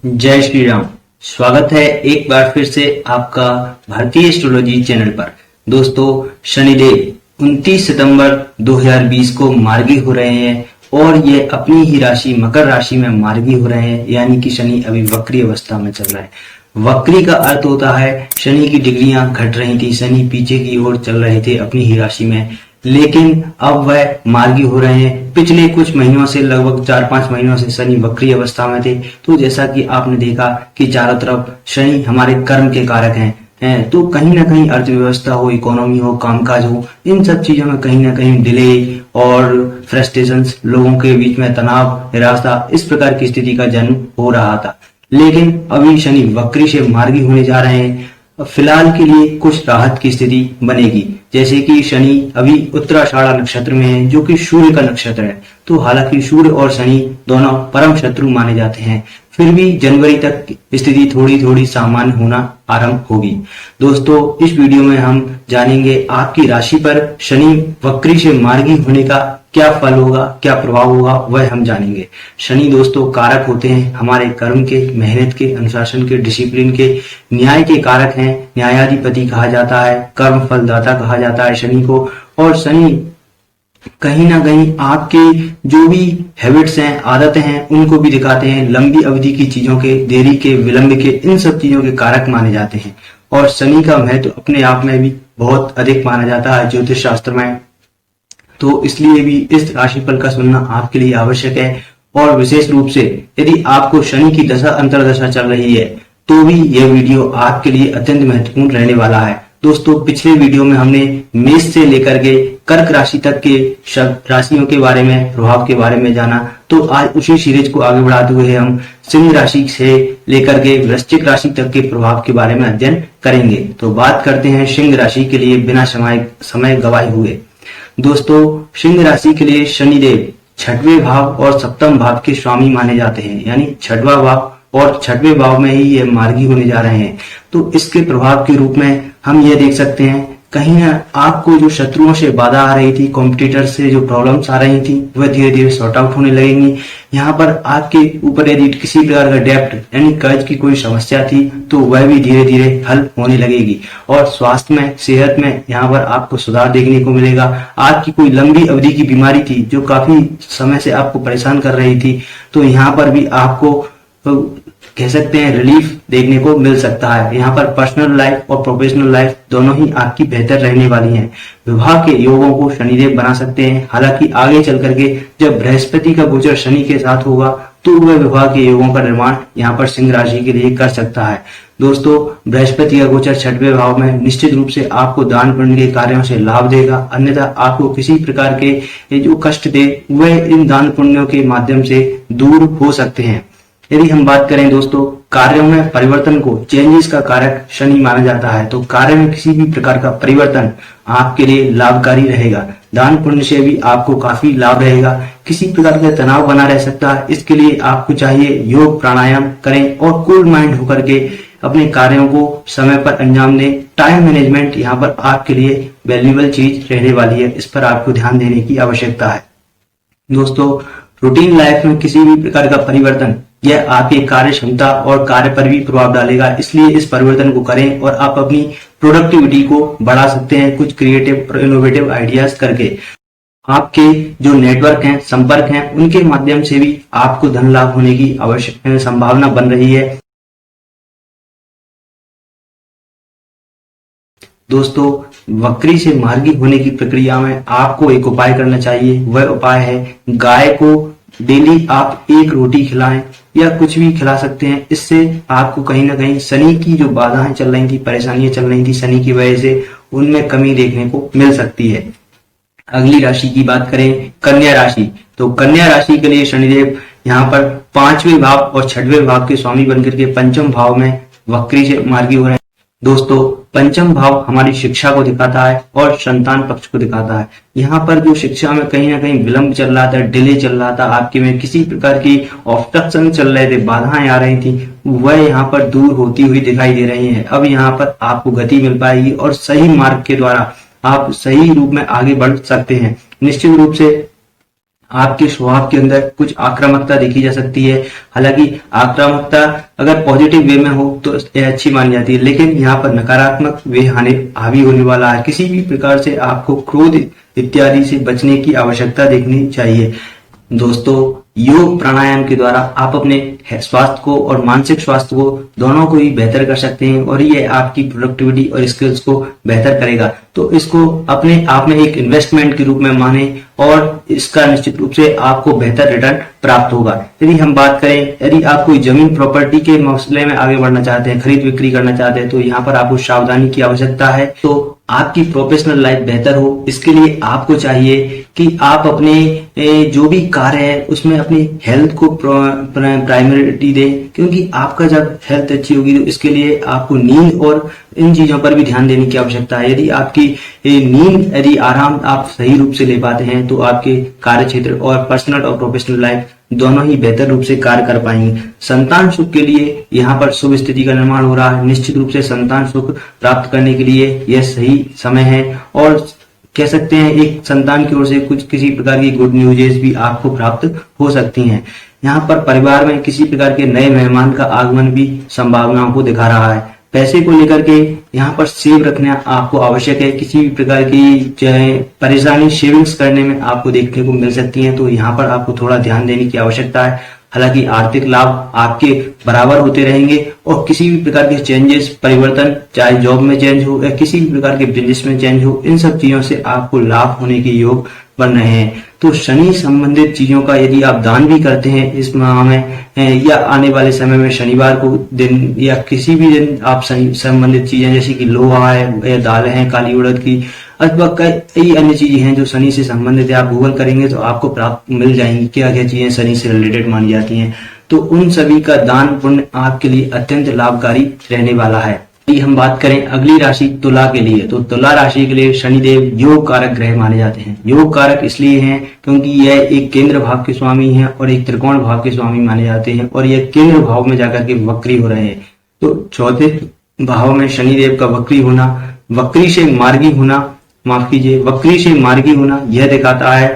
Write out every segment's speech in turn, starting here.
जय श्री राम। स्वागत है एक बार फिर से आपका भारतीय एस्ट्रोलॉजी चैनल पर। दोस्तों, शनिदेव 29 सितंबर 2020 को मार्गी हो रहे हैं और ये अपनी ही राशि मकर राशि में मार्गी हो रहे हैं, यानी कि शनि अभी वक्री अवस्था में चल रहा है। वक्री का अर्थ होता है शनि की डिग्रियां घट रही थी, शनि पीछे की ओर चल रहे थे अपनी ही राशि में, लेकिन अब वह मार्गी हो रहे हैं। पिछले कुछ महीनों से, लगभग 4-5 महीनों से शनि वक्री अवस्था में थे। तो जैसा कि आपने देखा कि चारों तरफ शनि हमारे कर्म के कारक हैं, तो कहीं ना कहीं अर्थव्यवस्था हो, इकोनॉमी हो, कामकाज हो, इन सब चीजों में कहीं ना कहीं डिले और फ्रस्ट्रेशंस, लोगों के बीच में तनाव, निराशा, इस प्रकार की स्थिति का जन्म हो रहा था। लेकिन अभी शनि वक्री से मार्गी होने जा रहे हैं। फिलहाल के लिए कुछ राहत की स्थिति बनेगी, जैसे कि शनि अभी उत्तराषाढ़ा नक्षत्र में है, जो कि सूर्य का नक्षत्र है। तो हालांकि सूर्य और शनि दोनों परम शत्रु माने जाते हैं, फिर भी जनवरी तक स्थिति थोड़ी थोड़ी सामान्य होना आरंभ होगी। दोस्तों, इस वीडियो में हम जानेंगे आपकी राशि पर शनि वक्री से मार्गी होने का क्या फल होगा, क्या प्रभाव होगा, वह हम जानेंगे। शनि दोस्तों कारक होते हैं हमारे कर्म के, मेहनत के, अनुशासन के, डिसिप्लिन के, न्याय के कारक हैं। न्यायाधिपति कहा जाता है, कर्म फलदाता कहा जाता है शनि को। और शनि कहीं ना कहीं आपके जो भी हैबिट्स हैं, आदतें हैं, उनको भी दिखाते हैं। लंबी अवधि की चीजों के, देरी के, विलंब के, इन सब चीजों के कारक माने जाते हैं। और शनि का महत्व अपने आप में भी बहुत अधिक माना जाता है ज्योतिष शास्त्र में। तो इसलिए भी इस राशिफल का सुनना आपके लिए आवश्यक है। और विशेष रूप से यदि आपको शनि की दशा अंतरदशा चल रही है, तो भी यह वीडियो आपके लिए अत्यंत महत्वपूर्ण रहने वाला है। दोस्तों, पिछले वीडियो में हमने मेष से लेकर के कर्क राशि तक के राशियों के बारे में, प्रभाव के बारे में जाना। तो आज उसी सीरीज को आगे बढ़ाते हुए हम सिंह राशि से लेकर के वृश्चिक राशि तक के प्रभाव के बारे में अध्ययन करेंगे। तो बात करते हैं सिंह राशि के लिए बिना समय गवाए हुए। दोस्तों, सिंह राशि के लिए शनिदेव छठवें भाव और सप्तम भाव के स्वामी माने जाते हैं, यानी छठवां भाव और छठवें भाव में ही ये मार्गी होने जा रहे हैं। तो इसके प्रभाव के रूप में हम ये देख सकते हैं, कहीं ना आपको जो शत्रुओं से बाधा आ रही थी, कॉम्पिटिटर से जो प्रॉब्लम्स आ रही थी, वह धीरे धीरे सॉर्ट आउट होने लगेंगी। यहाँ पर आपके ऊपर यदि किसी प्रकार का डेप्ट यानी कर्ज की कोई समस्या थी, तो वह भी धीरे धीरे हल होने लगेगी। और स्वास्थ्य में, सेहत में यहाँ पर आपको सुधार देखने को मिलेगा। आपकी कोई लंबी अवधि की बीमारी थी जो काफी समय से आपको परेशान कर रही थी, तो यहाँ पर भी आपको कह सकते हैं रिलीफ देखने को मिल सकता है। यहाँ पर पर्सनल लाइफ और प्रोफेशनल लाइफ दोनों ही आपकी बेहतर रहने वाली हैं। विवाह के योगों को शनिदेव बना सकते हैं। हालांकि आगे चल करके जब बृहस्पति का गोचर शनि के साथ होगा, तो वह विवाह के योगों का निर्माण यहाँ पर सिंह राशि के लिए कर सकता है। दोस्तों, बृहस्पति का गोचर छठवें भाव में निश्चित रूप से आपको दान पुण्य के कार्यों से लाभ देगा, अन्यथा आपको किसी प्रकार के जो कष्ट थे वह इन दान पुण्यों के माध्यम से दूर हो सकते हैं। यदि हम बात करें दोस्तों, कार्यों में परिवर्तन को, चेंजेस का कारक शनि माना जाता है। तो कार्य में किसी भी प्रकार का परिवर्तन आपके लिए लाभकारी रहेगा। दान पुण्य से भी आपको काफी लाभ रहेगा। किसी प्रकार का तनाव बना रह सकता है, इसके लिए आपको चाहिए योग प्राणायाम करें और कूल माइंड होकर के अपने कार्यों को समय पर अंजाम दें। टाइम मैनेजमेंट यहाँ पर आपके लिए वैल्यूएबल चीज रहने वाली है, इस पर आपको ध्यान देने की आवश्यकता है। दोस्तों, रूटीन लाइफ में किसी भी प्रकार का परिवर्तन यह आपकी कार्य क्षमता और कार्य पर भी प्रभाव डालेगा, इसलिए इस परिवर्तन को करें और आप अपनी प्रोडक्टिविटी को बढ़ा सकते हैं कुछ क्रिएटिव और इनोवेटिव आइडियाज करके। आपके जो नेटवर्क हैं, संपर्क हैं, उनके माध्यम से भी आपको धन लाभ होने की आवश्यक संभावना बन रही है। दोस्तों, वक्री से मार्गी होने की प्रक्रिया में आपको एक उपाय करना चाहिए। वह उपाय है गाय को डेली आप एक रोटी खिलाएं या कुछ भी खिला सकते हैं। इससे आपको कहीं ना कहीं शनि की जो बाधाएं चल रही थी, परेशानियां चल रही थी शनि की वजह से, उनमें कमी देखने को मिल सकती है। अगली राशि की बात करें, कन्या राशि। तो कन्या राशि के लिए शनिदेव यहाँ पर 5वें भाव और 6वें भाव के स्वामी बनकर के पंचम भाव में वक्री से मार्गी हो रहे हैं। दोस्तों, पंचम भाव हमारी शिक्षा को दिखाता है और संतान पक्ष को दिखाता है। यहाँ पर जो शिक्षा में कहीं ना कहीं विलंब चल रहा था, डिले चल रहा था, आपके में किसी प्रकार की ऑब्स्ट्रक्शन चल रहे थे, बाधाएं आ रही थी, वह यहाँ पर दूर होती हुई दिखाई दे रही हैं। अब यहाँ पर आपको गति मिल पाएगी और सही मार्ग के द्वारा आप सही रूप में आगे बढ़ सकते हैं। निश्चित रूप से आपके स्वभाव के अंदर कुछ आक्रामकता देखी जा सकती है। हालांकि आक्रामकता अगर पॉजिटिव वे में हो तो यह अच्छी मानी जाती है, लेकिन यहाँ पर नकारात्मक वे हावी होने वाला है। किसी भी प्रकार से आपको क्रोध इत्यादि से बचने की आवश्यकता देखनी चाहिए। दोस्तों, योग प्राणायाम के द्वारा आप अपने स्वास्थ्य को और मानसिक स्वास्थ्य को दोनों को ही बेहतर कर सकते हैं और ये आपकी प्रोडक्टिविटी और स्किल्स को बेहतर करेगा। तो इसको अपने आप में एक इन्वेस्टमेंट के रूप में माने और इसका निश्चित रूप से आपको बेहतर रिटर्न प्राप्त होगा। यदि हम बात करें, यदि आप कोई जमीन प्रॉपर्टी के मसले में आगे बढ़ना चाहते हैं, खरीद बिक्री करना चाहते हैं, तो यहाँ पर आपको सावधानी की आवश्यकता है। तो आपकी प्रोफेशनल लाइफ बेहतर हो, इसके लिए आपको चाहिए कि आप अपने जो भी कार्य है उसमें अपनी हेल्थ को प्राइमरिटी दें, क्योंकि आपका जब हेल्थ अच्छी होगी तो इसके लिए आपको नींद और इन चीजों पर भी ध्यान देने की आवश्यकता है। यदि आपकी नींद, यदि आराम आप सही रूप से ले पाते हैं तो आपके कार्य क्षेत्र और पर्सनल और प्रोफेशनल लाइफ दोनों ही बेहतर रूप से कार्य कर पाएंगे। संतान सुख के लिए यहाँ पर शुभ स्थिति का निर्माण हो रहा है। निश्चित रूप से संतान सुख प्राप्त करने के लिए यह सही समय है और कह सकते हैं एक संतान की ओर से कुछ किसी प्रकार की गुड न्यूजेस भी आपको प्राप्त हो सकती हैं। यहाँ पर परिवार में किसी प्रकार के नए मेहमान का आगमन भी संभावनाओं को दिखा रहा है। पैसे को लेकर के यहाँ पर सेव रखना आपको आवश्यक है। किसी भी प्रकार की परेशानी सेविंग्स करने में आपको देखने को मिल सकती है, तो यहाँ पर आपको थोड़ा ध्यान देने की आवश्यकता है। हालांकि आर्थिक लाभ आपके बराबर होते रहेंगे और किसी भी प्रकार के चेंजेस, परिवर्तन, चाहे जॉब में चेंज हो या किसी भी प्रकार के बिजनेस में चेंज हो, इन सब चीजों से आपको लाभ होने के योग बन रहे हैं। तो शनि संबंधित चीजों का यदि आप दान भी करते हैं इस माह में या आने वाले समय में शनिवार को दिन या किसी भी दिन आप शनि संबंधित चीजें जैसे कि लोहा है या दालें हैं काली उड़द की अथवा कई अन्य चीजें हैं जो शनि से संबंधित है, आप गूगल करेंगे तो आपको प्राप्त मिल जाएंगी क्या क्या चीजें शनि से रिलेटेड मानी जाती हैं। तो उन सभी का दान पुण्य आपके लिए अत्यंत लाभकारी रहने वाला है। यदि हम बात करें अगली राशि तुला के लिए, तो तुला राशि के लिए शनिदेव योग कारक ग्रह माने जाते हैं। योग कारक इसलिए हैं क्योंकि यह एक केंद्र भाव के स्वामी हैं और एक त्रिकोण भाव के स्वामी माने जाते हैं और यह केंद्र भाव में जाकर के वक्री हो रहे हैं। तो चौथे भाव में शनिदेव का वक्री होना, वक्री से मार्गी होना, माफ कीजिए, वक्री से मार्गी होना यह दिखाता है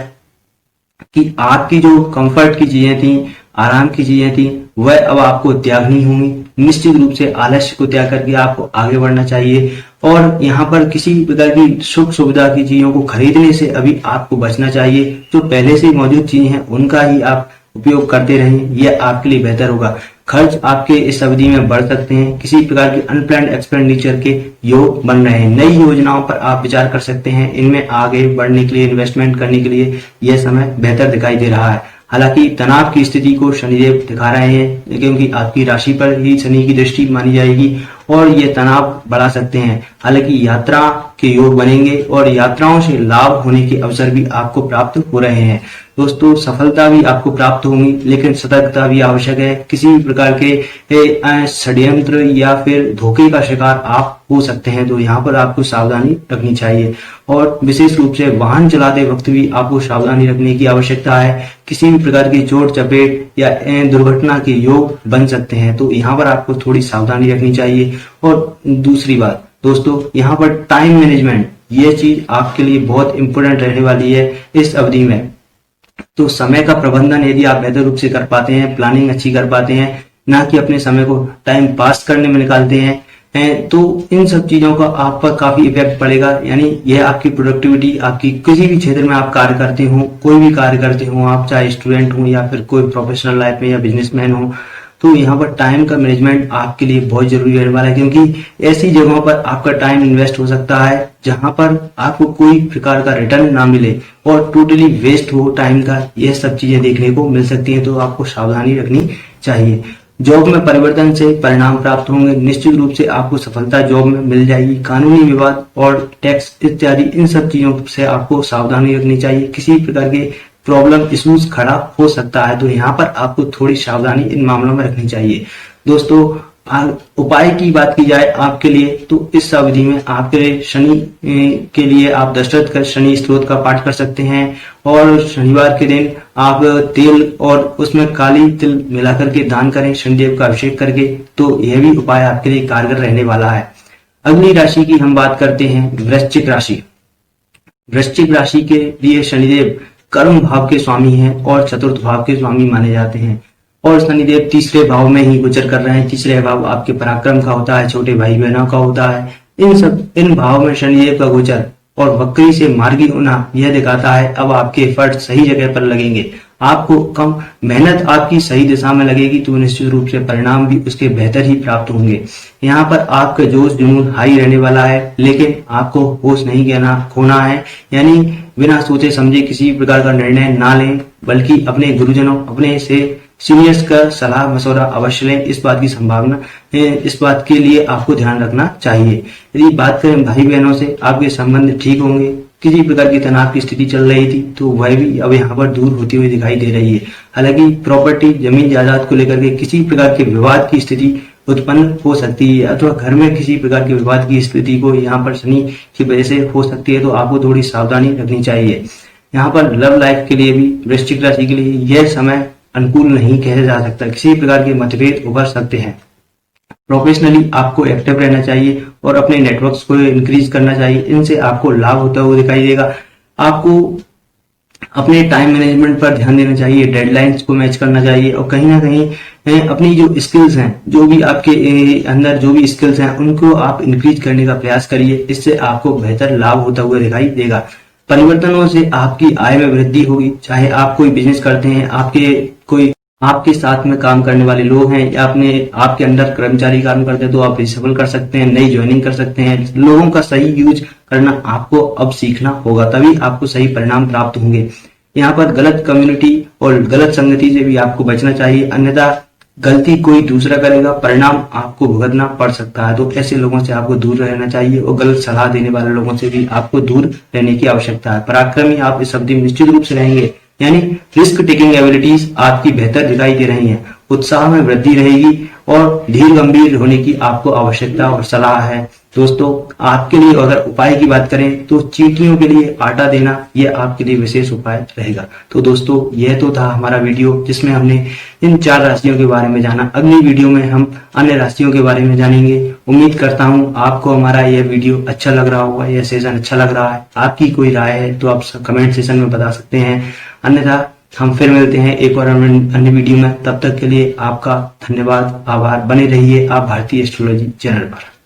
कि आपकी जो कंफर्ट की चीजें थी, आराम की चीजें थी, वह अब आपको त्यागनी होंगी। निश्चित रूप से आलस्य को त्याग करके आपको आगे बढ़ना चाहिए और यहाँ पर किसी प्रकार की सुख सुविधा की चीजों को खरीदने से अभी आपको बचना चाहिए। जो पहले से मौजूद चीजें हैं उनका ही आप उपयोग करते रहें, यह आपके लिए बेहतर होगा। खर्च आपके इस अवधि में बढ़ सकते हैं। किसी प्रकार के अनप्लान्ड एक्सपेंडिचर के योग बन रहे हैं। नई योजनाओं पर आप विचार कर सकते हैं। इनमें आगे बढ़ने के लिए, इन्वेस्टमेंट करने के लिए यह समय बेहतर दिखाई दे रहा है। हालांकि तनाव की स्थिति को शनिदेव दिखा रहे हैं क्योंकि आपकी राशि पर ही शनि की दृष्टि मानी जाएगी और ये तनाव बढ़ा सकते हैं। हालांकि यात्रा के योग बनेंगे और यात्राओं से लाभ होने के अवसर भी आपको प्राप्त हो रहे हैं। दोस्तों, सफलता भी आपको प्राप्त होगी, लेकिन सतर्कता भी आवश्यक है। किसी भी प्रकार के षड्यंत्र या फिर धोखे का शिकार आप हो सकते हैं, तो यहाँ पर आपको सावधानी रखनी चाहिए और विशेष रूप से वाहन चलाते वक्त भी आपको सावधानी रखने की आवश्यकता है। किसी भी प्रकार की चोट चपेट या दुर्घटना के योग बन सकते हैं, तो यहाँ पर आपको थोड़ी सावधानी रखनी चाहिए। और दूसरी बात दोस्तों, यहाँ पर टाइम मैनेजमेंट, ये चीज आपके लिए बहुत इंपॉर्टेंट रहने वाली है इस अवधि में। तो समय का प्रबंधन यदि आप बेहतर रूप से कर पाते हैं, प्लानिंग अच्छी कर पाते हैं, ना कि अपने समय को टाइम पास करने में निकालते हैं, तो इन सब चीजों का आप पर काफी इफेक्ट पड़ेगा। यानी यह आपकी प्रोडक्टिविटी, आपकी किसी भी क्षेत्र में आप कार्य करते हो, कोई भी कार्य करते हो, आप चाहे स्टूडेंट हो या फिर कोई प्रोफेशनल लाइफ में या बिजनेसमैन हो, तो यहाँ पर टाइम का मैनेजमेंट आपके लिए बहुत जरूरी रहने वाला है। क्योंकि ऐसी जगहों पर आपका टाइम इन्वेस्ट हो सकता है जहां पर आपको कोई प्रकार का रिटर्न ना मिले और टोटली वेस्ट हो टाइम का, यह सब चीजें देखने को मिल सकती हैं। तो आपको सावधानी रखनी चाहिए। जॉब में परिवर्तन से परिणाम प्राप्त होंगे। निश्चित रूप से आपको सफलता जॉब में मिल जाएगी। कानूनी विवाद और टैक्स इत्यादि इन सब चीजों से आपको सावधानी रखनी चाहिए। किसी प्रकार के प्रॉब्लम इश्यूज खड़ा हो सकता है, तो यहाँ पर आपको थोड़ी सावधानी इन मामलों में रखनी चाहिए। दोस्तों, उपाय की बात की जाए आपके लिए, तो इस अवधि में आपके लिए शनि के लिए आप दशरथ का शनि स्तोत्र का पाठ कर सकते हैं और शनिवार के दिन आप तेल और उसमें काली तिल मिलाकर के दान करें शनिदेव का अभिषेक करके, तो यह भी उपाय आपके लिए कारगर रहने वाला है। अगली राशि की हम बात करते हैं वृश्चिक राशि। वृश्चिक राशि के लिए शनिदेव कर्म भाव के स्वामी हैं और चतुर्थ भाव के स्वामी माने जाते हैं। और शनिदेव तीसरे भाव में ही गोचर कर रहे हैं। तीसरे भाव आपके पराक्रम का होता है, छोटे भाई बहनों का होता है। इन भाव में शनिदेव का गोचर और वक्री से मार्गी होना यह दिखाता है अब आपके एफर्ट सही जगह पर लगेंगे, आपको कम मेहनत आपकी सही दिशा में लगेगी तो निश्चित रूप से परिणाम भी उसके बेहतर ही प्राप्त होंगे। यहाँ पर आपका जोश जुनून हाई रहने वाला है, लेकिन आपको होश नहीं खोना है। यानी बिना सोचे समझे किसी प्रकार का निर्णय ना लें, बल्कि अपने गुरुजनों अपने से सीनियर्स का सलाह मशवरा अवश्य लें। इस बात की संभावना इस बात के लिए आपको ध्यान रखना चाहिए। यदि बात करें भाई बहनों से, आपके संबंध ठीक होंगे। किसी प्रकार की तनाव की स्थिति चल रही थी तो वह भी अब यहाँ पर दूर होती हुई दिखाई दे रही है। हालांकि प्रॉपर्टी जमीन जायदाद को लेकर के किसी प्रकार के विवाद की स्थिति उत्पन्न हो सकती है, अथवा घर में किसी प्रकार के विवाद की स्थिति को यहाँ पर शनि की वजह से हो सकती है, तो आपको थोड़ी सावधानी रखनी चाहिए। यहाँ पर लव लाइफ के लिए भी वृश्चिक राशि के लिए यह समय अनुकूल नहीं कहा जा सकता। किसी प्रकार के मतभेद उभर सकते हैं। प्रोफेशनली आपको एक्टिव रहना चाहिए और अपने नेटवर्क्स को इंक्रीज करना चाहिए। इनसे आपको लाभ होता हुआ दिखाई देगा। आपको अपने टाइम मैनेजमेंट पर ध्यान देना चाहिए, डेडलाइंस को मैच करना चाहिए और कहीं ना कहीं अपनी जो स्किल्स हैं, जो भी आपके अंदर जो भी स्किल्स हैं, उनको आप इंक्रीज करने का प्रयास करिए। इससे आपको बेहतर लाभ होता हुआ दिखाई देगा। परिवर्तनों से आपकी आय में वृद्धि होगी। चाहे आप कोई बिजनेस करते हैं, आपके साथ में काम करने वाले लोग हैं या आपके अंदर कर्मचारी काम करते हैं, तो आप रिसफल कर सकते हैं, नई ज्वाइनिंग कर सकते हैं। लोगों का सही यूज करना आपको अब सीखना होगा, तभी आपको सही परिणाम प्राप्त होंगे। यहाँ पर गलत कम्युनिटी और गलत संगति से भी आपको बचना चाहिए, अन्यथा गलती कोई दूसरा करेगा, परिणाम आपको भुगतना पड़ सकता है। तो ऐसे लोगों से आपको दूर रहना चाहिए और गलत सलाह देने वाले लोगों से भी आपको दूर रहने की आवश्यकता है। पराक्रमी आप इस अवधि में निश्चित रूप से रहेंगे, यानी रिस्क टेकिंग एबिलिटीज आपकी बेहतर दिखाई दे रही हैं। उत्साह में वृद्धि रहेगी और धीर गंभीर होने की आपको आवश्यकता और सलाह है। दोस्तों, आपके लिए अगर उपाय की बात करें तो चींटियों के लिए आटा देना यह आपके लिए विशेष उपाय रहेगा। तो दोस्तों, यह तो था हमारा वीडियो जिसमें हमने इन 4 राशियों के बारे में जाना। अगली वीडियो में हम अन्य राशियों के बारे में जानेंगे। उम्मीद करता हूं आपको हमारा यह वीडियो अच्छा लग रहा होगा, यह सेशन अच्छा लग रहा है। आपकी कोई राय है तो आप कमेंट सेशन में बता सकते हैं, अन्यथा हम फिर मिलते हैं एक और अन्य वीडियो में। तब तक के लिए आपका धन्यवाद, आभार। बने रहिए आप भारतीय एस्ट्रोलॉजी चैनल पर।